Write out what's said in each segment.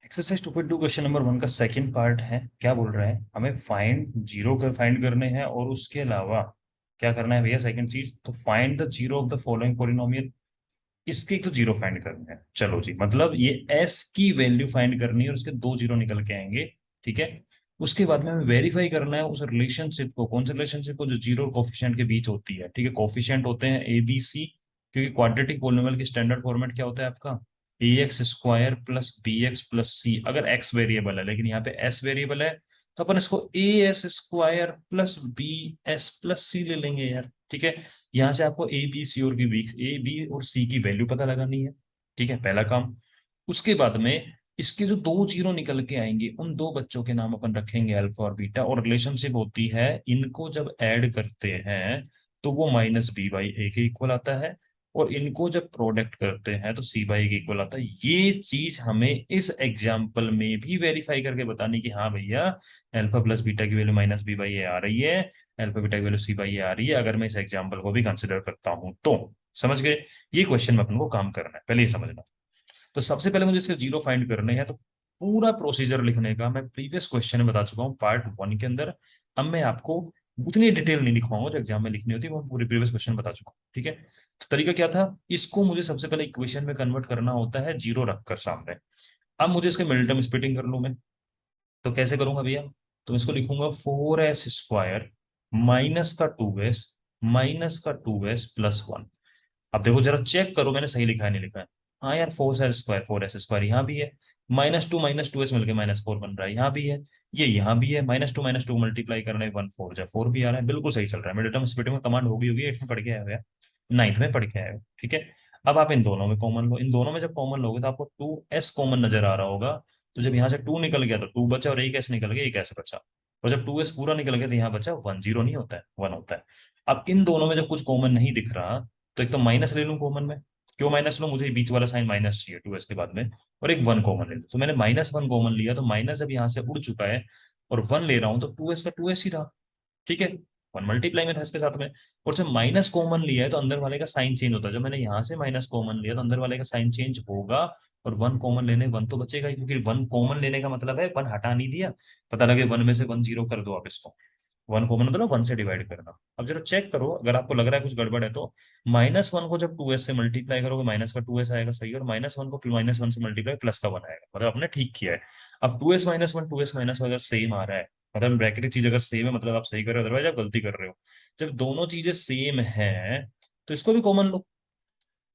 Exercise 2.2 question number 1 का second part है। क्या बोल रहा है, हमें फाइंड जीरो कर फाइंड करने हैं और उसके अलावा क्या करना है भैया। सेकंड चीज तो find the zero of the following polynomial. इसके तो जीरो फाइंड करने हैं। चलो जी, मतलब ये एस की वैल्यू फाइंड करनी है और उसके दो जीरो निकल के आएंगे। ठीक है। उसके बाद में हमें वेरीफाई करना है उस रिलेशनशिप को। कौन से रिलेशनशिप को? जो जीरो और कोफिशिएंट के बीच होती है। ठीक है, कोफिशिएंट होते हैं ए बी सी, क्योंकि क्वाड्रेटिक पॉलिनोमियल की स्टैंडर्ड फॉर्मेट क्या होता है आपका? A x square plus B x plus C, अगर एक्स वेरिएबल है, लेकिन यहाँ पे एस वेरिएबल है तो अपन इसको A s square plus B s plus C ले लेंगे यार। ठीक है। यहाँ से आपको ए बी सी और की वीक ए बी और सी की वैल्यू पता लगानी है। ठीक है, पहला काम। उसके बाद में इसके जो दो जीरो निकल के आएंगे उन दो बच्चों के नाम अपन रखेंगे अल्फा और बीटा, और रिलेशनशिप होती है इनको जब ऐड करते हैं तो वो माइनस बी बाई ए के इक्वल आता है, और इनको जब प्रोडक्ट करते हैं तो सी बाई के इक्वल आता है। ये चीज हमें इस एग्जाम्पल में भी वेरीफाई करके बतानी कि हाँ भैया, अल्फा प्लस बीटा की वैल्यू माइनस बी बाई ए आ रही है, अल्फा बीटा की वैल्यू सी बाई ए आ रही है, अगर मैं इस एग्जाम्पल को भी कंसिडर करता हूं तो। समझ गए? ये क्वेश्चन में अपन को काम करना है, पहले ये समझना। तो सबसे पहले मुझे इसके जीरो फाइंड करने हैं, तो पूरा प्रोसीजर लिखने का मैं प्रीवियस क्वेश्चन में बता चुका हूँ पार्ट 1 के अंदर। अब मैं आपको उतनी डिटेल नहीं लिखवाऊंगा जो एग्जाम में लिखनी होती है, वो पूरी प्रीवियस क्वेश्चन बता चुका हूँ। ठीक है। तो तरीका क्या था, इसको मुझे सबसे पहले इक्वेशन में कन्वर्ट करना होता है जीरो रखकर सामने। अब मुझे इसके मिडिल टर्म स्प्लिटिंग कर लूं मैं, तो कैसे करूंगा भैया? तो मैं इसको लिखूंगा 4s स्क्वायर माइनस का 2s माइनस का 2s प्लस 1। अब देखो जरा चेक करो मैंने सही लिखा है नहीं लिखा है। हाँ यार, 4s स्क्वायर यहाँ भी है, माइनस टू एस मिलकर माइनस फोर बन रहा है, यहाँ भी है, ये यहाँ भी है, माइनस टू मल्टीप्लाई करने 1 4 जा 4 भी आ रहा है, बिल्कुल सही चल रहा है। मिडिल टर्म स्प्लिटिंग में कमांड होगी होगी, 8 में पढ़ के आया हुआ है, 9th में पढ़ के आया हुआ है। ठीक है। अब आप इन दोनों में कॉमन लो, इन दोनों में जब कॉमन लोगे तो आपको 2s कॉमन नजर आ रहा होगा। तो जब यहाँ से 2 निकल गया तो 2 बचा, और एक s निकल गया, एक s बचा। और जब 2s पूरा निकल गया तो यहाँ बचा 1, 0 नहीं होता है, 1 होता है। अब इन दोनों में जब कुछ कॉमन नहीं दिख रहा तो एक तो माइनस ले लूं कॉमन में। क्यों माइनस लो? मुझे बीच वाला साइन माइनस चाहिए 2s के बाद में। और एक 1 कॉमन ले लो, तो मैंने -1 कॉमन लिया, तो माइनस जब यहाँ से उड़ चुका है और 1 ले रहा हूं तो 2s का 2s ही रहा। ठीक है। 1 मल्टीप्लाई में था इसके साथ में। और जब माइनस कॉमन लिया है तो अंदर वाले का साइन चेंज होता है, जब मैंने यहाँ से माइनस कॉमन लिया तो अंदर वाले का साइन चेंज होगा। और 1 कॉमन लेने 1 तो बचेगा ही, क्योंकि 1 कॉमन लेने का मतलब है 1 हटा नहीं दिया। पता लगे 1 में से 1 0 कर दो आप इसको। 1 कॉमन मतलब 1 से डिवाइड करना। अब जरा चेक करो, अगर आपको लग रहा है कुछ गड़बड़ है तो -1 को जब 2s से मल्टीप्लाई करोगे माइनस का 2s आएगा, सही। और -1 को -1 से मल्टीप्लाई प्लस का 1 आएगा, मतलब आपने ठीक किया है। अब 2s - 1 2s - अगर सेम आ रहा है, मतलब ब्रैकेट की चीज अगर सेम है, मतलब आप सही कर रहे हो, अदरवाइज आप गलती कर रहे हो। जब दोनों चीजें सेम हैं तो इसको भी कॉमन लो,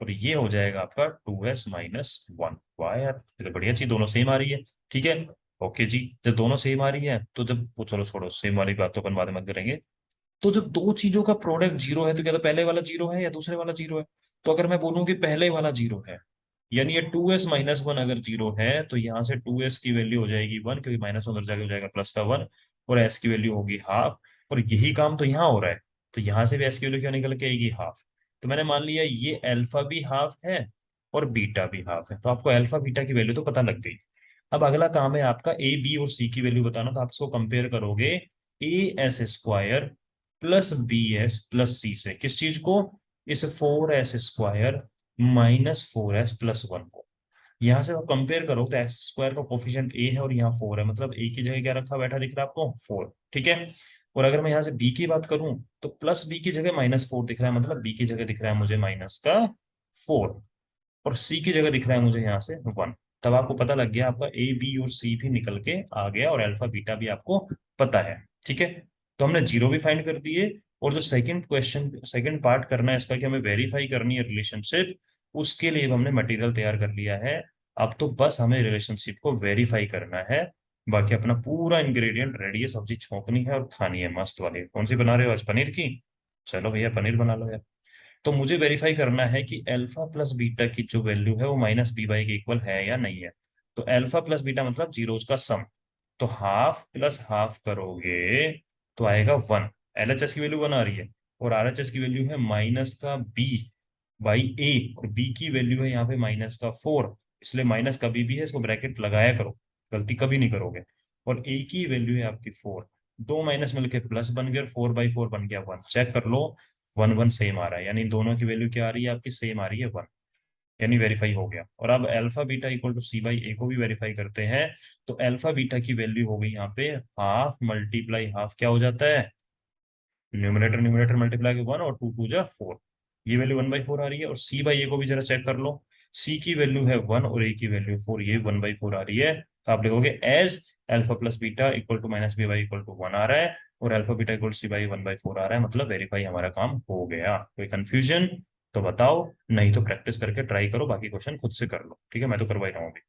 और ये हो जाएगा आपका 2s - 1। वाह यार, ये तो बढ़िया चीज, दोनों सेम आ रही है। ठीक है। ओके जी, जब दोनों सेम आ रही है तो जब वो, चलो छोड़ो, सेम वाली बात तो अपन बाद में मत करेंगे। तो जब दो चीजों का प्रोडक्ट जीरो है तो क्या तो पहले वाला जीरो है या दूसरे वाला जीरो है? तो अगर मैं बोलूं कि पहले वाला जीरो है, यानी ये 2s - 1 अगर जीरो है तो यहाँ से 2s की वैल्यू हो जाएगी 1, क्योंकि माइनस उधर जाके हो जाएगा प्लस का 1, और s की वैल्यू होगी हाफ। और यही काम तो यहाँ हो रहा है, तो यहाँ से भी s की वैल्यू क्या निकल के आएगी? हाफ। तो मैंने मान लिया ये अल्फा भी हाफ है और बीटा भी हाफ है, तो आपको अल्फा बीटा की वैल्यू तो पता लग गई। अब अगला काम है आपका ए बी और सी की वैल्यू बताना, तो आप इसको कंपेयर करोगे as square plus B s plus C से, किस चीज को? इस 4s स्क्वायर -4s प्लस 1 को। यहां से आप कंपेयर करो तो एक्स स्क्वायर का कोफिशिएंट ए है और यहाँ 4 है, मतलब ए की जगह क्या रखा बैठा दिख रहा है आपको? 4। ठीक है। और अगर मैं यहाँ से बी की बात करूं तो प्लस बी की जगह -4 दिख रहा है, मतलब बी की जगह दिख रहा है मुझे माइनस का 4, और सी की जगह दिख रहा है मुझे यहाँ से 1। तब आपको पता लग गया, आपका ए बी और सी भी निकल के आ गया, और अल्फा बीटा भी आपको पता है। ठीक है। तो हमने जीरो भी फाइंड कर दिए, और जो सेकंड क्वेश्चन सेकंड पार्ट करना है इसका कि हमें वेरीफाई करनी है रिलेशनशिप, उसके लिए भी हमने मटेरियल तैयार कर लिया है। अब तो बस हमें रिलेशनशिप को वेरीफाई करना है, बाकी अपना पूरा इंग्रेडिएंट रेडी है, सब्जी छोंकनी है और खानी है मस्त वाली। कौन सी बना रहे हो आज? पनीर की? चलो भैया पनीर बना लो यार। तो मुझे वेरीफाई करना है कि अल्फा प्लस बीटा की जो वैल्यू है वो माइनस बी बाई के इक्वल है या नहीं है। तो अल्फा प्लस बीटा मतलब जीरोस का सम। तो हाफ प्लस हाफ करोगे तो आएगा 1। एलएचएस की वैल्यू 1 आ रही है, और आरएचएस की वैल्यू है माइनस का बी बाई ए, और बी की वैल्यू है यहाँ पे माइनस का 4, इसलिए माइनस कभी भी है, इसको ब्रैकेट लगाया करो, गलती कभी नहीं करोगे। और ए की वैल्यू है आपकी 4, दो माइनस मिलके प्लस बन गया, 4/4 बन गया 1। चेक कर लो, 1 1 सेम आ रहा है, यानी दोनों की वैल्यू क्या आ रही है आपकी? सेम आ रही है 1। यानी वेरीफाई हो गया। और अब alpha beta equal to C by A को भी वेरीफाई करते हैं। तो अल्फा बीटा की वैल्यू हो गई यहाँ पे हाफ मल्टीप्लाई हाफ, क्या हो जाता है, न्यूमरेटर न्यूमरेटर मल्टीप्लाई 1 और 2 2 जा 4, ये वैल्यू 1/4 आ रही है। और सी बाई ए को भी जरा चेक कर लो, सी की वैल्यू है 1 और ए की वैल्यू 4, ये 1/4 आ रही है। तो आप लिखोगे as alpha plus beta equal to minus b by equal to 1 आ रहा है, और alpha beta equal c by 1/4 आ रहा है, मतलब वेरीफाई हमारा काम हो गया। कोई कंफ्यूजन तो बताओ, नहीं तो प्रैक्टिस करके ट्राई करो, बाकी क्वेश्चन खुद से कर लो, ठीक है, मैं तो करवा ही रहा हूँ अभी।